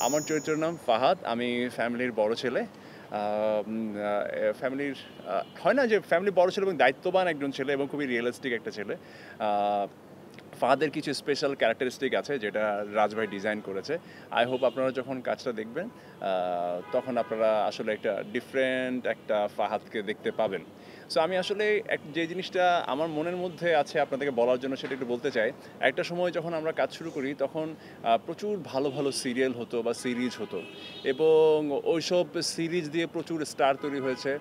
আমার চরিত্রের নাম ফাহাদ। আমি ফ্যামিলির বড় ছেলে। ফ্যামিলির হয় না যে ফ্যামিলির বড় ছেলে এবং দায়িত্ববান একজন ছেলে এবং খুবই রিয়েলিস্টিক একটা ছেলে। আ ফাহাদের কিছু স্পেশাল ক্যারেক্টারিস্টিক আছে যেটা রাজ ভাই ডিজাইন করেছে। আই হোপ আপনারা যখন কাজটা দেখবেন তখন আপনারা আসলে একটা ডিফারেন্ট একটা ফাহাদকে দেখতে পাবেন। সো আমি আসলে যে জিনিসটা আমার মনের মধ্যে আছে আপনাদেরকে বলার জন্য সেটা একটু বলতে চাই। একটা সময় যখন আমরা কাজ শুরু করি তখন প্রচুর ভালো, ভালো সিরিয়াল হতো বা সিরিজ হতো এবং ওইসব সিরিজ দিয়ে প্রচুর স্টার তৈরি হয়েছে।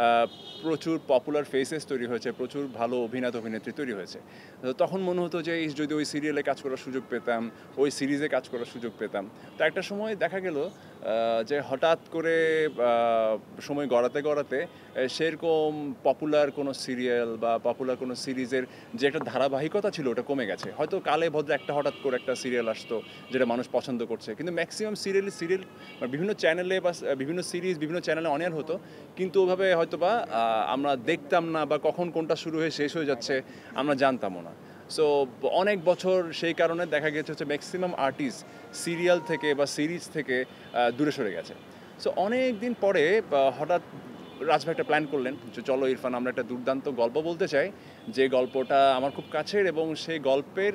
আ প্রচুর পপুলার ফেসেস তৈরি হয়েছে, প্রচুর ভালো অভিনেতা-অভিনেত্রী তৈরি হয়েছে। তো তখন মনে হতো যে যদি ওই সিরিয়ালে কাজ করার সুযোগ পেতাম, ওই সিরিজে কাজ করার সুযোগ পেতাম। তো একটা সময় দেখা গেল যে হঠাৎ করে আ সময় গড়াতে সেরকম পপুলার কোনো সিরিয়াল বা পপুলার কোনো সিরিজের যে একটা ধারাবাহিকতা ছিল ওটা কমে গেছে। হয়তো কালে ভদ্রে একটা হঠাৎ করে একটা সিরিয়াল আসতো যেটা মানুষ পছন্দ করছে। কিন্তু ম্যাক্সিমাম সিরিয়াল বিভিন্ন চ্যানেলে বা বিভিন্ন সিরিজ বিভিন্ন চ্যানেলে অন এয়ার হতো। কিন্তু ওভাবে হয়তোবা আমরা দেখতাম না বা কখন কোনটা শুরু হয়ে শেষ হয়ে যাচ্ছে আমরা জানতামও না। সো অনেক বছর সেই কারণে দেখা গেছে হচ্ছে ম্যাক্সিমাম আর্টিস্ট সিরিয়াল থেকে বা সিরিজ থেকে দূরে সরে গেছে। সো অনেক দিন পরে হঠাৎ রাজ ভাই একটা প্ল্যান করলেন যে চলো ইরফান আমরা একটা দুর্দান্ত গল্প বলতে চাই, যে গল্পটা আমার খুব কাছের এবং সেই গল্পের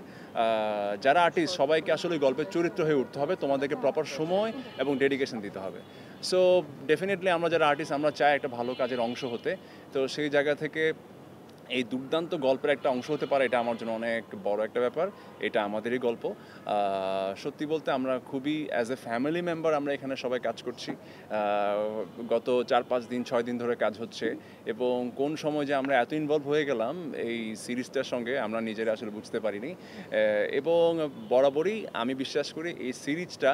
যারা আর্টিস্ট সবাইকে আসলে ওই গল্পের চরিত্র হয়ে উঠতে হবে, তোমাদেরকে প্রপার সময় এবং ডেডিকেশন দিতে হবে। সো ডেফিনেটলি আমরা যারা আর্টিস্ট আমরা চাই একটা ভালো কাজের অংশ হতে। তো সেই জায়গা থেকে এই দুর্দান্ত গল্পের একটা অংশ হতে পারে এটা আমার জন্য অনেক বড় একটা ব্যাপার। এটা আমাদেরই গল্প। সত্যি বলতে আমরা খুবই অ্যাজ এ ফ্যামিলি মেম্বার আমরা এখানে সবাই কাজ করছি। গত ৪-৫ দিন ৬ দিন ধরে কাজ হচ্ছে এবং কোন সময় যে আমরা এত ইনভলভ হয়ে গেলাম এই সিরিজটার সঙ্গে আমরা নিজেরা আসলে বুঝতে পারিনি। এবং বরাবরই আমি বিশ্বাস করি এই সিরিজটা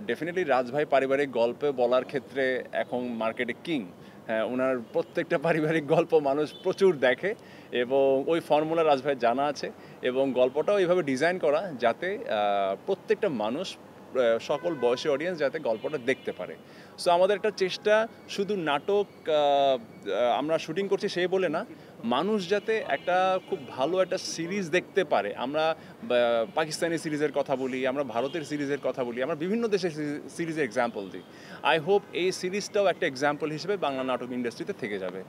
ডেফিনিটলি রাজ ভাই পারিবারিক গল্প বলার ক্ষেত্রে এখন মার্কেটে কিং। হ্যাঁ, উনার প্রত্যেকটা পারিবারিক গল্প মানুষ প্রচুর দেখে এবং ওই ফর্মুলা রাজ ভাইয়ের জানা আছে এবং গল্পটাও এইভাবে ডিজাইন করা যাতে প্রত্যেকটা মানুষ সকল বয়সী অডিয়েন্স যাতে গল্পটা দেখতে পারে। সো আমাদের একটা চেষ্টা শুধু নাটক আমরা শুটিং করছি সেই বলে না, মানুষ যাতে একটা খুব ভালো একটা সিরিজ দেখতে পারে। আমরা পাকিস্তানি সিরিজের কথা বলি, আমরা ভারতের সিরিজের কথা বলি, আমরা বিভিন্ন দেশের সিরিজের এক্সাম্পল দিই। আই হোপ এই সিরিজটাও একটা এক্সাম্পল হিসেবে বাংলা নাটক ইন্ডাস্ট্রিতে থেকে যাবে।